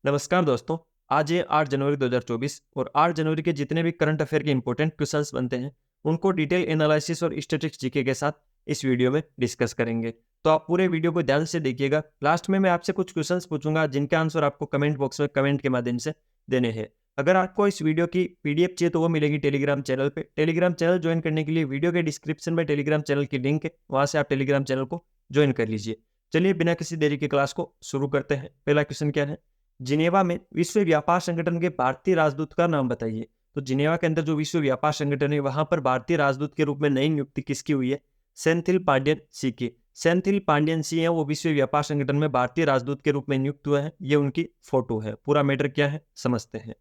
नमस्कार दोस्तों। आज है 8 जनवरी 2024 और 8 जनवरी के जितने भी करंट अफेयर के इंपॉर्टेंट क्वेश्चंस बनते हैं उनको डिटेल एनालिसिस और स्टैटिस्टिक्स जीके के साथ इस वीडियो में डिस्कस करेंगे। तो आप पूरे वीडियो को ध्यान से देखिएगा। लास्ट में मैं आपसे कुछ क्वेश्चंस पूछूंगा जिनके आंसर आपको कमेंट बॉक्स में कमेंट के माध्यम से देने हैं। अगर आपको इस वीडियो की पीडीएफ चाहिए तो वो मिलेगी टेलीग्राम चैनल पे। टेलीग्राम चैनल ज्वाइन करने के लिए वीडियो के डिस्क्रिप्शन में टेलीग्राम चैनल की लिंक है, वहां से आप टेलीग्राम चैनल को ज्वाइन कर लीजिए। चलिए बिना किसी देरी के क्लास को शुरू करते हैं। पहला क्वेश्चन क्या है, जिनेवा में विश्व व्यापार संगठन के भारतीय राजदूत का नाम बताइए। तो जिनेवा के अंदर जो विश्व व्यापार संगठन है वहां पर भारतीय राजदूत के रूप में नई नियुक्ति किसकी हुई है? सेंथिल पांडियन सी की। सेंथिल पांडियन सी है वो विश्व व्यापार संगठन में भारतीय राजदूत के रूप में नियुक्त हुए हैं। ये उनकी फोटो है। पूरा मैटर क्या है समझते हैं।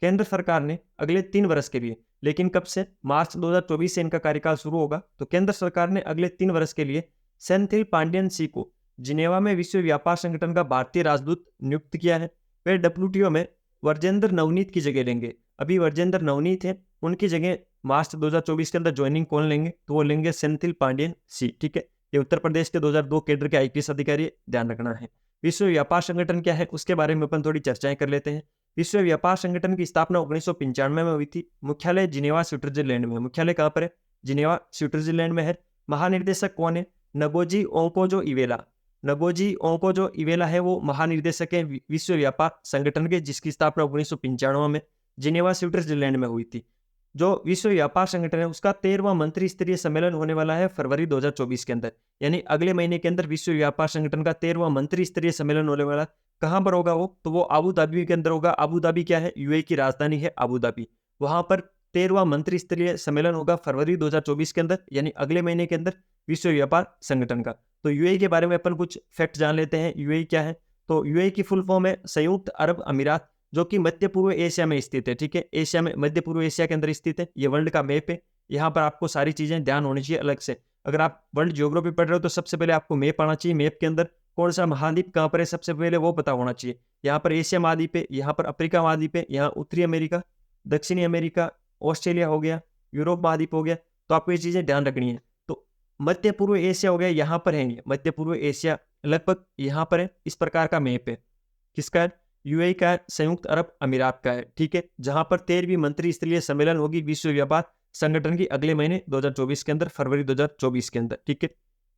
केंद्र सरकार ने अगले 3 वर्ष के लिए, लेकिन कब से? मार्च 2024 से इनका कार्यकाल शुरू होगा। तो केंद्र सरकार ने अगले 3 वर्ष के लिए सेंथिल पांडियन सी को जिनेवा में विश्व व्यापार संगठन का भारतीय राजदूत नियुक्त किया है। वे डब्ल्यूटीओ में वर्जेंद्र नवनीत की जगह लेंगे। अभी वर्जेंद्र नवनीत है, उनकी जगह मार्च 2024 के अंदर ज्वाइनिंग कौन लेंगे? तो वो लेंगे सेंथिल पांडियन सी। ठीक है, ये उत्तर प्रदेश के 2002 कैडर के आईपीएस अधिकारी, ध्यान रखना है। विश्व व्यापार संगठन क्या है उसके बारे में अपन थोड़ी चर्चाएं कर लेते हैं। विश्व व्यापार संगठन की स्थापना 1995 में हुई थी। मुख्यालय जिनेवा स्विट्जरलैंड में। मुख्यालय कहाँ पर है? जिनेवा स्विट्जरलैंड में है। महानिर्देशक कौन है? नगोजी ओंकोजो इवेला। नगोजी ओंकोजो इवेला है वो महानिर्देशक है विश्व व्यापार संगठन के, जिसकी स्थापना 1995 में जिनेवा स्विट्जरलैंड में हुई थी। जो विश्व व्यापार संगठन है उसका 13वां मंत्री स्तरीय सम्मेलन होने वाला है फरवरी 2024 के अंदर, यानी अगले महीने के अंदर विश्व व्यापार संगठन का 13वां मंत्री स्तरीय सम्मेलन होने वाला। कहां पर होगा वो? तो वो आबू धाबी के अंदर होगा। आबू धाबी क्या है? यूएई की राजधानी है आबू धाबी। वहां पर 13वां मंत्री स्तरीय सम्मेलन होगा फरवरी 2024 के अंदर, यानी अगले महीने के अंदर विश्व व्यापार संगठन का। तो यूएई के बारे में अपन कुछ फैक्ट जान लेते हैं। यूएई क्या है? तो यूएई की फुल फॉर्म है संयुक्त अरब अमीरात, जो कि मध्य पूर्व एशिया में स्थित है। ठीक है, एशिया में, मध्य पूर्व एशिया के अंदर स्थित है। ये वर्ल्ड का मैप है। यहाँ पर आपको सारी चीजें ध्यान होनी चाहिए अलग से। अगर आप वर्ल्ड ज्योग्राफी पढ़ रहे हो तो सबसे पहले आपको मैप आना चाहिए। मैप के अंदर कौन सा महाद्वीप कहाँ पर है सबसे पहले वो पता होना चाहिए। यहाँ पर एशिया महाद्वीप है, यहाँ पर अफ्रीका महाद्वीप है, यहाँ उत्तरी अमेरिका, दक्षिणी अमेरिका, ऑस्ट्रेलिया हो गया, यूरोप महाद्वीप हो गया। तो आपको ये चीजें ध्यान रखनी है। तो मध्य पूर्व एशिया हो गया, यहाँ पर है ये मध्य पूर्व एशिया, लगभग यहाँ पर है। इस प्रकार का मैप है। किसका है? यूएई का है, संयुक्त अरब अमीरात का है। ठीक है, जहां पर 13वीं मंत्री स्तरीय सम्मेलन होगी विश्व व्यापार संगठन की अगले महीने 2024 के अंदर, फरवरी 2024 के अंदर। ठीक है,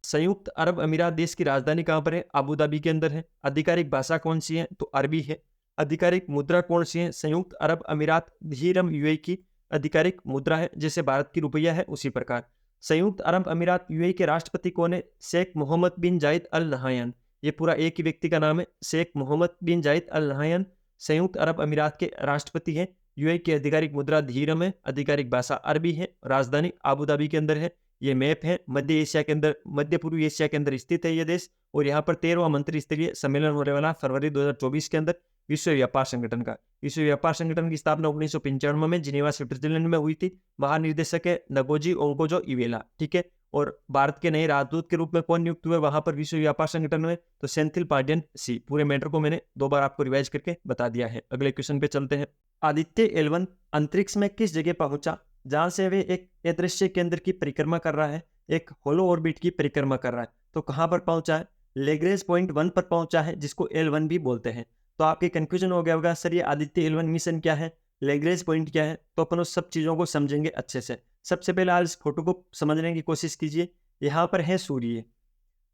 संयुक्त अरब अमीरात देश की राजधानी कहां पर है? आबू धाबी के अंदर है। आधिकारिक भाषा कौन सी है? तो अरबी है। आधिकारिक मुद्रा कौन सी है? संयुक्त अरब अमीरात दिरहम यूएई की आधिकारिक मुद्रा है, जैसे भारत की रुपया है उसी प्रकार। संयुक्त अरब अमीरात यूएई के राष्ट्रपति कौन है? शेख मोहम्मद बिन जायद अल नहयान। ये पूरा एक ही व्यक्ति का नाम है, शेख मोहम्मद बिन जायद अल नहयान संयुक्त अरब अमीरात के राष्ट्रपति हैं। यूएई की आधिकारिक मुद्रा दिरहम है, आधिकारिक भाषा अरबी है, राजधानी आबू धाबी के अंदर है। ये मैप है, मध्य एशिया के अंदर, मध्य पूर्वी एशिया के अंदर स्थित है ये देश। और यहाँ पर 13वां मंत्री स्तरीय सम्मेलन होने वाला फरवरी 2024 के अंदर विश्व व्यापार संगठन का। विश्व व्यापार संगठन की स्थापना 1995 में जिनेवा स्विट्जरलैंड में हुई थी। महानिर्देशक है नगोजी ओंकोजो इवेला। ठीक है, और भारत के नए राजदूत के रूप में कौन नियुक्त हुए वहां पर विश्व व्यापार संगठन में? तो सेंथिल पांडियन सी। पूरे मैटर को मैंने 2 बार आपको रिवाइज करके बता दिया है। अगले क्वेश्चन पे चलते हैं। आदित्य L1 अंतरिक्ष में किस जगह पहुंचा जहां से वे एक अदृश्य केंद्र की परिक्रमा कर रहा है, एक होलो ऑर्बिट की परिक्रमा कर रहा है? तो कहां पर पहुंचा है? लेग्रेज पॉइंट 1 पर पहुंचा है, जिसको L1 भी बोलते हैं। तो आपके कंफ्यूजन हो गया होगा, सर ये आदित्य L1 मिशन क्या है, लेग्रेज पॉइंट क्या है? तो अपन उस सब चीजों को समझेंगे अच्छे से। सबसे पहले आज इस फोटो को समझने की कोशिश कीजिए। यहाँ पर है सूर्य,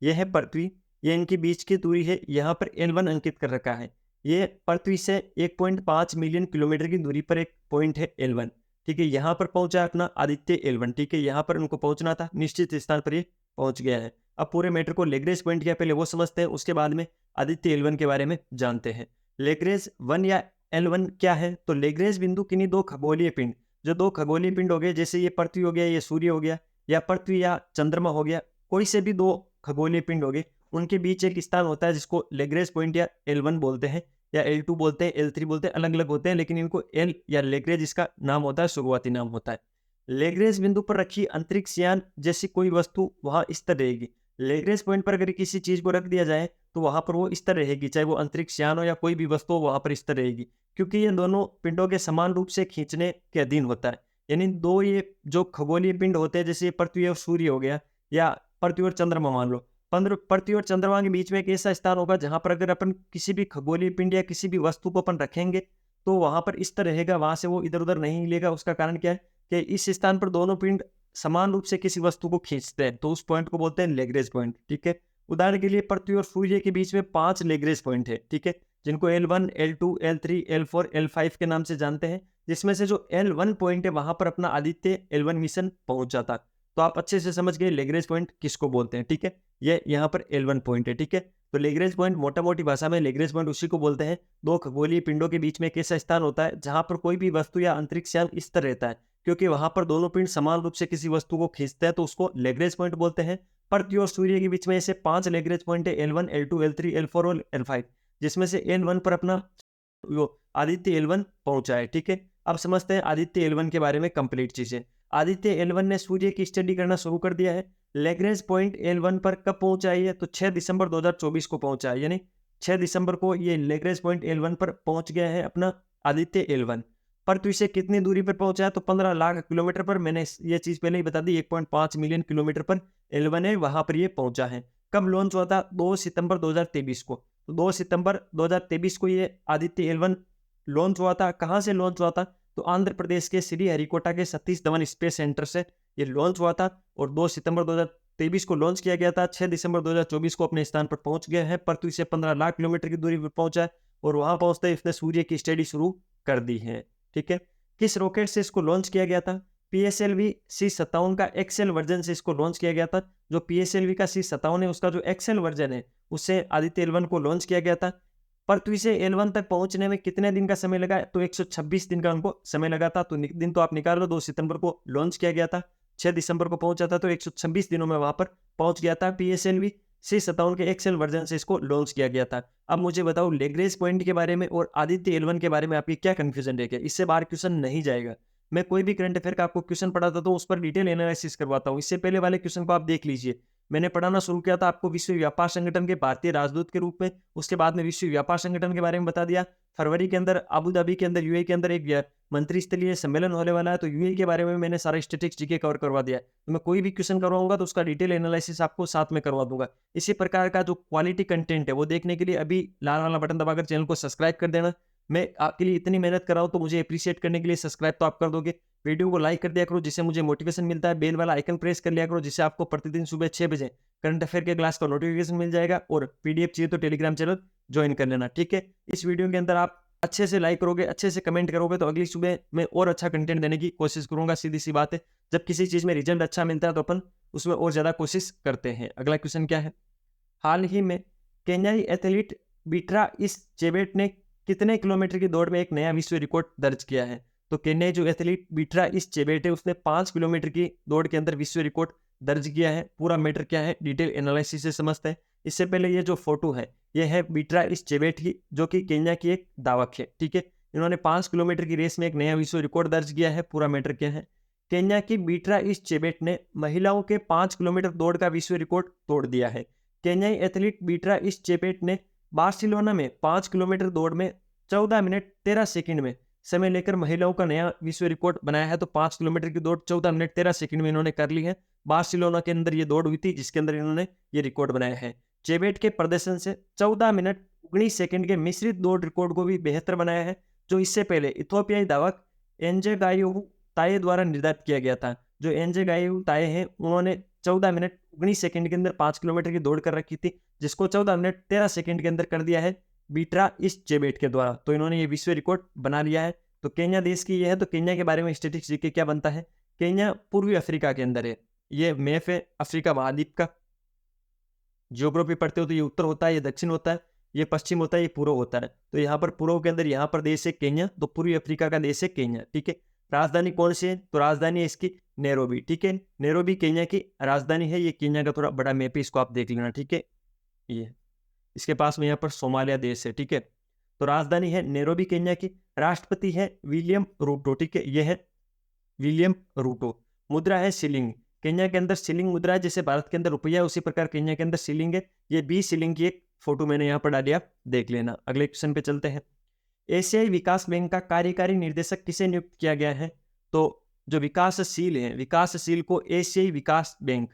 यह है पृथ्वी, ये इनके बीच की दूरी है। यहाँ पर L1 अंकित कर रखा है। ये पृथ्वी से 1.5 मिलियन किलोमीटर की दूरी पर एक पॉइंट है L1। ठीक है, यहाँ पर पहुंचा अपना आदित्य L1। ठीक है, यहाँ पर उनको पहुंचना था, निश्चित स्थान पर ये पहुंच गया है। अब पूरे मैटर को लेग्रेज पॉइंट क्या पहले वो समझते हैं, उसके बाद में आदित्य L1 के बारे में जानते हैं। लेग्रेज 1 या L1 क्या है? तो लेग्रेज बिंदु किन्हीं 2 खगोलीय पिंड, जो 2 खगोलीय पिंड हो गए, जैसे ये पृथ्वी हो गया, ये सूर्य हो गया, या पृथ्वी या चंद्रमा हो गया, कोई से भी 2 खगोलीय पिंड हो गए, उनके बीच एक स्थान होता है जिसको लेग्रेज पॉइंट या L1 बोलते हैं, या L2 बोलते हैं, L3 बोलते हैं, अलग अलग होते हैं, लेकिन इनको L या लेग्रेज इसका नाम होता है, शुरुआती नाम होता है। लेग्रेज बिंदु पर रखी अंतरिक्ष यान जैसी कोई वस्तु वहां स्थिर रहेगी। लेग्रेज पॉइंट पर अगर किसी चीज को रख दिया जाए तो वहां पर वो स्थिर रहेगी, चाहे वो अंतरिक्ष यान हो या कोई भी वस्तु हो, वहां पर स्थिर रहेगी, क्योंकि ये दोनों पिंडों के समान रूप से खींचने के अधीन होता है। यानी 2 ये जो खगोलीय पिंड होते हैं, जैसे पृथ्वी और सूर्य हो गया, या पृथ्वी और चंद्रमा मान लो, पृथ्वी और चंद्रमा के बीच में एक ऐसा स्थान होगा जहां पर अगर अपन किसी भी खगोलीय पिंड या किसी भी वस्तु को अपन रखेंगे तो वहां पर इस तरह रहेगा, वहां से वो इधर उधर नहीं हिलेगा। उसका कारण क्या है कि इस स्थान पर दोनों पिंड समान रूप से किसी वस्तु को खींचते हैं, तो उस पॉइंट को बोलते हैं लेग्रेज पॉइंट। ठीक है, उदाहरण के लिए पृथ्वी और सूर्य के बीच में 5 लेग्रेज पॉइंट है, ठीक है, जिनको L1, L2, L3, L4, L5 के नाम से जानते हैं। जिसमें से जो L1 पॉइंट है वहां पर अपना आदित्य L1 मिशन पहुंच जाता। तो आप अच्छे से समझ गए लेग्रेज पॉइंट किसको बोलते हैं। ठीक है, ये यहाँ पर L1 पॉइंट है। ठीक है, तो लेग्रेज पॉइंट मोटा मोटी भाषा में लेग्रेज पॉइंट उसी को बोलते हैं, दो खगोलीय पिंडों के बीच में एक ऐसा स्थान होता है जहां पर कोई भी वस्तु या अंतरिक्ष यान स्थिर रहता है, क्योंकि वहां पर दोनों पिंड समान रूप से किसी वस्तु को खींचते हैं, तो उसको लेग्रेज पॉइंट बोलते हैं। पृथ्वी और सूर्य के बीच में ऐसे 5 लेग्रेज पॉइंट है, L1, L2, L3, L4 और L5, जिसमें से L1 पर अपना आदित्य L1 पहुंचा है। ठीक है, अब समझते हैं आदित्य L1 के बारे में कंप्लीट चीजें। आदित्य L1 ने सूर्य की स्टडी करना शुरू कर दिया है। लेग्रेंज पॉइंट L1 पर कब पहुंचा है, तो 6 दिसंबर 2024 को पहुंचा है, यानी 6 दिसंबर को ये लेग्रेंज पॉइंट L1 पर पहुंच गया है अपना आदित्य L1। पृथ्वी से कितनी दूरी पर पहुंचा है, तो 15 लाख किलोमीटर पर। मैंने ये चीज पहले ही बता दी, 1.5 मिलियन किलोमीटर पर L1 है, वहां पर ये पहुंचा है। कब लॉन्च हुआ था, 2 सितंबर 2023 को। तो 2 सितंबर 2023 को ये आदित्य L1 लॉन्च हुआ था। कहाँ से लॉन्च हुआ था, तो आंध्र प्रदेश के श्री हरिकोटा के सतीश धवन स्पेस सेंटर से ये लॉन्च हुआ था और 2 सितंबर 2023 को लॉन्च किया गया था। 6 दिसंबर 2024 को अपने स्थान पर पहुंच गया है। पृथ्वी से 15 लाख किलोमीटर की दूरी पर पहुंचा है और वहां पहुंचते ही इसने सूर्य की स्टडी शुरू कर दी है। ठीक है, किस रॉकेट से इसको लॉन्च किया गया था, PSLV C57 का एक्सेल वर्जन से इसको लॉन्च किया गया था। जो PSLV का C57 है उसका जो एक्सेल वर्जन है उससे आदित्य L1 को लॉन्च किया गया था। पृथ्वी से L1 तक पहुंचने में कितने दिन का समय लगा, तो 126 दिन का उनको समय लगा था। तो दिन तो आप निकाल लो, 2 सितंबर को लॉन्च किया गया था, 6 दिसंबर को पहुंचा था, तो 126 दिनों में वहां पर पहुंच गया था। PSLV C57 के एक्सेल वर्जन से इसको लॉन्च किया गया था। अब मुझे बताओ लेग्रेंज पॉइंट के बारे में और आदित्य L1 के बारे में आपकी क्या कंफ्यूजन है क्या, इससे बाहर क्वेश्चन नहीं जाएगा। मैं कोई भी करंट अफेयर का आपको क्वेश्चन पढ़ाता तो उस पर डिटेल एनालिसिस करवाता हूँ। इससे पहले वाले क्वेश्चन को आप देख लीजिए। मैंने पढ़ाना शुरू किया था आपको विश्व व्यापार संगठन के भारतीय राजदूत के रूप में, उसके बाद में विश्व व्यापार संगठन के बारे में बता दिया। फरवरी के अंदर आबू धाबी के अंदर यूएई के अंदर एक मंत्री स्तरीय सम्मेलन होने वाला है, तो यूएई के बारे में मैंने सारा स्टैटिस्टिक्स जीके कवर करवा दिया। तो मैं कोई भी क्वेश्चन करवाऊंगा तो उसका डिटेल एनालिसिस आपको साथ में करवा दूंगा। इसी प्रकार का जो क्वालिटी कंटेंट है वो देखने के लिए अभी लाल वाला बटन दबाकर चैनल को सब्सक्राइब कर देना। मैं आपके लिए इतनी मेहनत कर रहा हूं तो मुझे अप्रिशिएट करने के लिए सब्सक्राइब तो आप कर दोगे। वीडियो को लाइक कर दिया करो जिससे मुझे मोटिवेशन मिलता है। बेल वाला आइकन प्रेस कर लिया करो जिससे आपको प्रतिदिन सुबह 6 बजे करंट अफेयर के क्लास का नोटिफिकेशन मिल जाएगा। और पीडीएफ चाहिए तो टेलीग्राम चैनल ज्वाइन कर लेना। ठीक है, इस वीडियो के अंदर आप अच्छे से लाइक करोगे, अच्छे से कमेंट करोगे तो अगली सुबह मैं और अच्छा कंटेंट देने की कोशिश करूंगा। सीधी सी बात है, जब किसी चीज में रिजल्ट अच्छा मिलता है तो अपन उसमें और ज्यादा कोशिश करते हैं। अगला क्वेश्चन क्या है, हाल ही में केन्याई एथलीट बीट्रा इस चेबेट ने कितने किलोमीटर की दौड़ में एक नया विश्व रिकॉर्ड दर्ज किया है। तो केन्याई जो एथलीट बीट्रा इस चेबेट है उसने 5 किलोमीटर की दौड़ के अंदर विश्व रिकॉर्ड दर्ज किया है। पूरा मैटर क्या है डिटेल एनालिसिस से समझते हैं। इससे पहले ये जो फोटो है ये है बीट्रा इस चेबेट की, जो कि केन्या की एक दावक है। ठीक है, इन्होंने 5 किलोमीटर की रेस में एक नया विश्व रिकॉर्ड दर्ज किया है। पूरा मैटर क्या है, केन्या की बीट्रा इस चेबेट ने महिलाओं के 5 किलोमीटर दौड़ का विश्व रिकॉर्ड तोड़ दिया है। केन्याई एथलीट बीट्रा इस चेबेट ने बार्सिलोना में 5 किलोमीटर दौड़ में 14 मिनट 13 सेकंड में समय लेकर महिलाओं का नया विश्व रिकॉर्ड बनाया है। तो 5 किलोमीटर की दौड़ 14 मिनट 13 सेकंड में इन्होंने कर ली है। बार्सिलोना के अंदर ये दौड़ हुई थी जिसके अंदर इन्होंने ये रिकॉर्ड बनाया है। चेबेट के प्रदर्शन से 14 मिनट 19 सेकंड के मिश्रित दौड़ रिकॉर्ड को भी बेहतर बनाया है, जो इससे पहले इथोपियाई धावक एंजेगायोहु ताये द्वारा निर्धारित किया गया था। जो एंजेगायोहु ताये हैं उन्होंने 14 मिनट 19 सेकंड के अंदर 5 किलोमीटर की दौड़ कर रखी थी, जिसको 14 मिनट 13 सेकंड के अंदर कर दिया है बीट्रा इस चेबेट के द्वारा। तो इन्होंने ये विश्व रिकॉर्ड बना लिया है। तो केन्या देश की ये है। तो केन्या के बारे में स्टैटिस्टिक्स जीके क्या बनता है, केन्या पूर्वी अफ्रीका के अंदर है। ये मैप है अफ्रीका महाद्वीप का। जियोग्राफी पढ़ते हो तो ये उत्तर होता है, ये दक्षिण होता है, ये पश्चिम होता है, ये पूर्व होता है। तो यहाँ पर पूर्व के अंदर यहाँ पर देश है केन्या, तो पूर्वी अफ्रीका का देश है केन्या। ठीक है, राजधानी कौन सी है, तो राजधानी है इसकी नैरोबी। ठीक है, नैरोबी केन्या की राजधानी है। ये केन्या का थोड़ा बड़ा मैप है, इसको आप देख लेना। ठीक है, ये इसके पास में यहाँ पर सोमालिया देश है। ठीक है, तो राजधानी है नैरोबी केन्या की। राष्ट्रपति है विलियम रूटो। ठीक है, यह है विलियम रूटो। मुद्रा है शिलिंग। केन्या के अंदर शिलिंग मुद्रा है, जैसे भारत के अंदर रुपया है उसी प्रकार केन्या के अंदर शिलिंग है। ये 20 शिलिंग की एक फोटो मैंने यहाँ पर डाली, आप देख लेना। अगले क्वेश्चन पे चलते हैं। एशियाई विकास बैंक का कार्यकारी निर्देशक किसे नियुक्त किया गया है, तो जो विकासशील है, विकासशील को एशियाई विकास बैंक,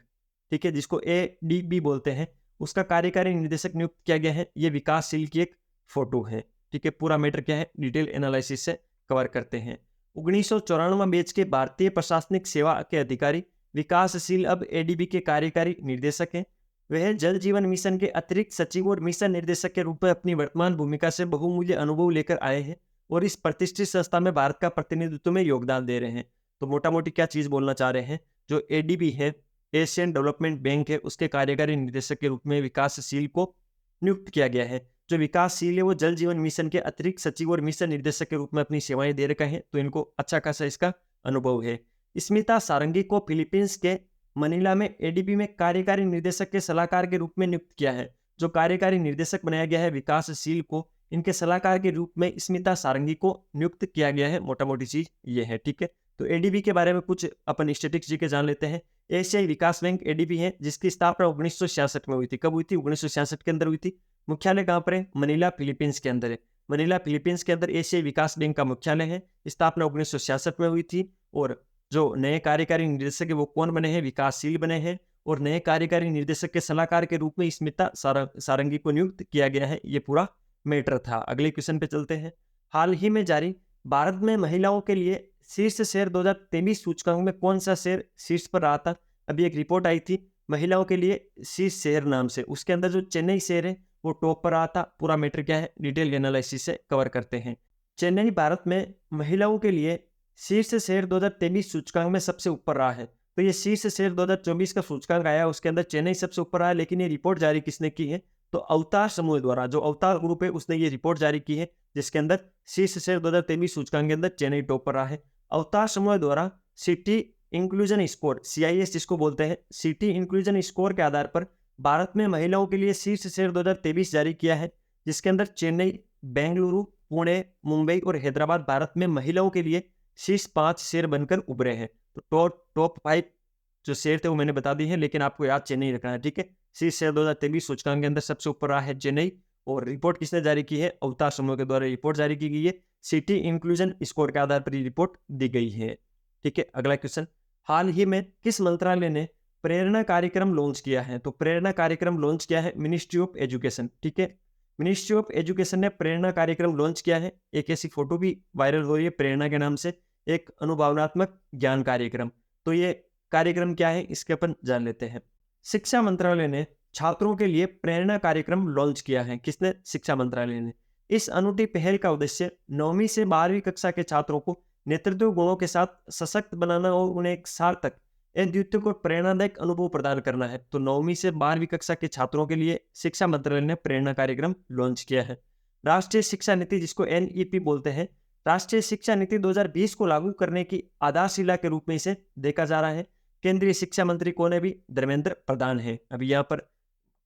ठीक है, जिसको ADB बोलते हैं, उसका कार्यकारी निर्देशक नियुक्त किया गया है। ये विकासशील की एक फोटो है। ठीक है, पूरा मैटर क्या है डिटेल एनालिसिस से कवर करते हैं। 1994 बैच के भारतीय प्रशासनिक सेवा के अधिकारी विकासशील अब एडीबी के कार्यकारी निर्देशक हैं। वह जल जीवन मिशन के अतिरिक्त सचिव और मिशन निर्देशक के रूप में अपनी वर्तमान भूमिका से बहुमूल्य अनुभव लेकर आए हैं और इस प्रतिष्ठित संस्था में भारत का प्रतिनिधित्व में योगदान दे रहे हैं। तो मोटा मोटी क्या चीज बोलना चाह रहे हैं, जो एडीबी है, एशियन डेवलपमेंट बैंक है, उसके कार्यकारी निर्देशक के रूप में विकासशील को नियुक्त किया गया है। जो विकासशील है वो जल जीवन मिशन के अतिरिक्त सचिव और मिशन निर्देशक के रूप में अपनी सेवाएं दे रखे हैं, तो इनको अच्छा खासा इसका अनुभव है। स्मिता सारंगी को फिलीपींस के मनीला में एडीबी में कार्यकारी निर्देशक के सलाहकार के रूप में नियुक्त किया है। जो कार्यकारी निर्देशक बनाया गया है विकासशील को, इनके सलाहकार के रूप में स्मिता सारंगी को नियुक्त किया गया है। मोटा मोटी चीज ये है। ठीक है, तो एडीबी के बारे में कुछ अपन स्टैटिस्टिक्स जी के जान लेते हैं। एशियाई विकास बैंक एडीबी है, जिसकी स्थापना 1966 में हुई थी। कब हुई थी? 1966 के अंदर हुई थी। मुख्यालय कहाँ पर है? मनीला फिलीपींस के अंदर है। मनीला फिलीपींस के अंदर एशियाई विकास बैंक का मुख्यालय है। स्थापना 1966 में हुई थी। और जो नए कार्यकारी निर्देशक है वो कौन बने हैं? विकासशील बने हैं। और नए कार्यकारी निर्देशक के सलाहकार के रूप में स्मिता सारंगी को नियुक्त किया गया है। ये पूरा मैटर था। अगले क्वेश्चन पे चलते हैं। हाल ही में जारी भारत में महिलाओं के लिए शीर्ष शहर 2023 सूचकांक में कौन सा शहर शीर्ष पर रहा था? अभी एक रिपोर्ट आई थी महिलाओं के लिए शीर्ष शहर नाम से, उसके अंदर जो चेन्नई शहर है वो टॉप पर रहा था। पूरा मैटर क्या है डिटेल एनालिसिस से कवर करते हैं। चेन्नई भारत में महिलाओं के लिए शीर्ष शहर 2023 सूचकांक में सबसे ऊपर रहा है। तो ये शीर्ष शहर 2024 का सूचकांक आया, उसके अंदर चेन्नई सबसे ऊपर आया। लेकिन ये रिपोर्ट जारी किसने की है? तो अवतार समूह द्वारा, जो अवतार ग्रुप है उसने ये रिपोर्ट जारी की है, जिसके अंदर शीर्ष शहर 2023 सूचकांक के अंदर चेन्नई टॉप पर रहा है। अवतार समूह द्वारा सिटी इंक्लूजन स्कोर, CIS जिसको बोलते हैं, सिटी इंक्लूजन स्कोर के आधार पर भारत में महिलाओं के लिए शीर्ष शहर 2023 जारी किया है, जिसके अंदर चेन्नई, बेंगलुरु, पुणे, मुंबई और हैदराबाद भारत में महिलाओं के लिए शीर्ष 5 शहर बनकर उभरे हैं। तो टॉप 5 जो शहर थे वो मैंने बता दी है, लेकिन आपको याद चेन्नई रखना है। ठीक है, शीर्ष शहर 2023 सूचकांक के अंदर सबसे ऊपर रहा है चेन्नई। और रिपोर्ट किसने जारी की है? अवतार समूह के द्वारा रिपोर्ट जारी की गई है। सिटी इंक्लूजन स्कोर के आधार पर रिपोर्ट दी गई है। ठीक है, अगला क्वेश्चन। हाल ही में किस मंत्रालय ने प्रेरणा कार्यक्रम लॉन्च किया है? तो प्रेरणा कार्यक्रम लॉन्च किया है मिनिस्ट्री ऑफ एजुकेशन। ठीक है, मिनिस्ट्री ऑफ एजुकेशन ने प्रेरणा कार्यक्रम लॉन्च किया है। एक ऐसी फोटो भी वायरल हो रही है प्रेरणा के नाम से, एक अनुभवनात्मक ज्ञान कार्यक्रम। तो ये कार्यक्रम क्या है इसके अपन जान लेते हैं। शिक्षा मंत्रालय ने छात्रों के लिए प्रेरणा कार्यक्रम लॉन्च किया है। किसने? शिक्षा मंत्रालय ने। इस अनूठी पहल का उद्देश्य 9वीं से 12वीं कक्षा के छात्रों को नेतृत्व गुणों के साथ सशक्त बनाना और उन्हें एक सार्थक, अद्वितीय और प्रेरणादायक अनुभव प्रदान करना है। तो 9वीं से 12वीं कक्षा के छात्रों के लिए शिक्षा मंत्रालय ने प्रेरणा कार्यक्रम लॉन्च किया है। राष्ट्रीय शिक्षा नीति, जिसको NEP बोलते हैं, राष्ट्रीय शिक्षा नीति 2020 को लागू करने की आधारशिला के रूप में इसे देखा जा रहा है। केंद्रीय शिक्षा मंत्री कौन है? भी धर्मेंद्र प्रधान है। अभी यहाँ पर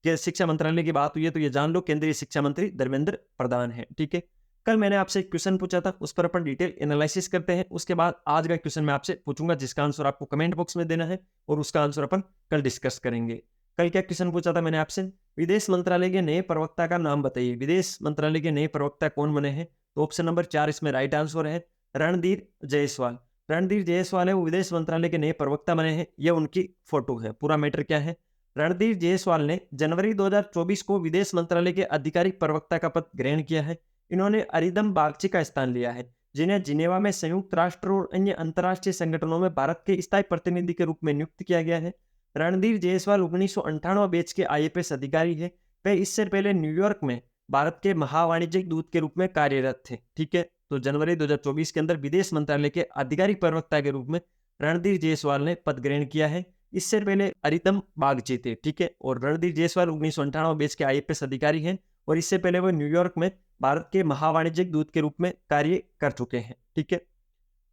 शिक्षा मंत्रालय की बात हुई है तो ये जान लो, केंद्रीय शिक्षा मंत्री धर्मेंद्र प्रधान है। ठीक है, कल मैंने आपसे एक क्वेश्चन पूछा था, उस पर अपन डिटेल एनालिसिस करते हैं। उसके बाद आज का क्वेश्चन मैं आपसे पूछूंगा, जिसका आंसर आपको कमेंट बॉक्स में देना है और उसका आंसर अपन कल डिस्कस करेंगे। कल क्या क्वेश्चन पूछा था मैंने आपसे? विदेश मंत्रालय के नए प्रवक्ता का नाम बताइए। विदेश मंत्रालय के नए प्रवक्ता कौन बने हैं? तो ऑप्शन नंबर 4 इसमें राइट आंसर है, रणधीर जायसवाल। रणधीर जायसवाल है वो विदेश मंत्रालय के नए प्रवक्ता बने हैं। ये उनकी फोटो है। पूरा मैटर क्या है? रणधीर जायसवाल ने जनवरी 2024 को विदेश मंत्रालय के आधिकारिक प्रवक्ता का पद ग्रहण किया है। इन्होंने अरिदम बागची का स्थान लिया है, जिन्हें जिनेवा में संयुक्त राष्ट्र और अन्य अंतर्राष्ट्रीय संगठनों में भारत के स्थायी प्रतिनिधि के रूप में नियुक्त किया गया है। रणधीर जायसवाल 1998 बैच के IAS अधिकारी है। वे इससे पहले न्यूयॉर्क में भारत के महावाणिज्यिक दूत के रूप में कार्यरत थे। ठीक है, तो जनवरी 2024 के अंदर विदेश मंत्रालय के आधिकारिक प्रवक्ता के रूप में रणधीर जायसवाल ने पद ग्रहण किया है। इससे पहले अरिदम बागची थे। ठीक है, और रणधीर जायसवाल 1998 बैच के IAS अधिकारी हैं और इससे पहले वो न्यूयॉर्क में भारत के महावाणिज्यिक दूत के रूप में कार्य कर चुके हैं। ठीक है,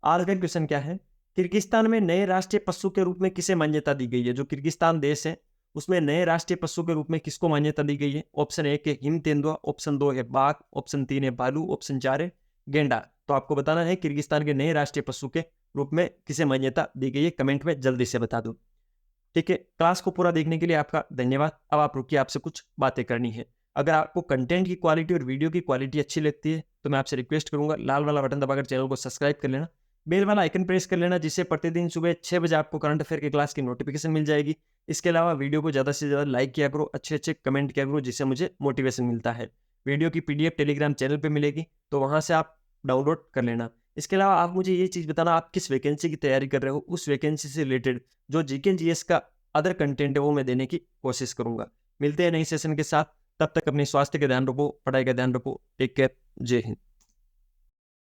आज का क्वेश्चन क्या है? किर्गिस्तान में नए राष्ट्रीय पशु के रूप में किसे मान्यता दी गई है? जो किर्गिस्तान देश है उसमें नए राष्ट्रीय पशु के रूप में किसको मान्यता दी गई है? ऑप्शन 1 है हिम तेंदुआ, ऑप्शन 2 है बाघ, ऑप्शन 3 है भालू, ऑप्शन 4 है गेंडा। तो आपको बताना है किर्गिस्तान के नए राष्ट्रीय पशु के रूप में किसे मान्यता दी गई है। कमेंट में जल्दी से बता दो। ठीक है, क्लास को पूरा देखने के लिए आपका धन्यवाद। अब आप रुकिए, आपसे कुछ बातें करनी है। अगर आपको कंटेंट की क्वालिटी और वीडियो की क्वालिटी अच्छी लगती है तो मैं आपसे रिक्वेस्ट करूंगा लाल वाला बटन दबाकर चैनल को सब्सक्राइब कर लेना, बेल वाला आइकन प्रेस कर लेना, जिससे प्रतिदिन सुबह 6 बजे आपको करंट अफेयर की क्लास की नोटिफिकेशन मिल जाएगी। इसके अलावा वीडियो को ज़्यादा से ज़्यादा लाइक किया करो, अच्छे-अच्छे कमेंट किया करो, जिससे मुझे मोटिवेशन मिलता है। वीडियो की पीडीएफ टेलीग्राम चैनल पे मिलेगी, तो वहाँ से आप डाउनलोड कर लेना। इसके अलावा आप मुझे ये चीज़ बताना, आप किस वैकेंसी की तैयारी कर रहे हो, उस वैकेंसी से रिलेटेड जो जीके जीएस का अदर कंटेंट है वो मैं देने की कोशिश करूँगा। मिलते हैं नई सेशन के साथ, तब तक अपने स्वास्थ्य का ध्यान रखो, पढ़ाई का ध्यान रखो। टेक केयर, जय हिंद।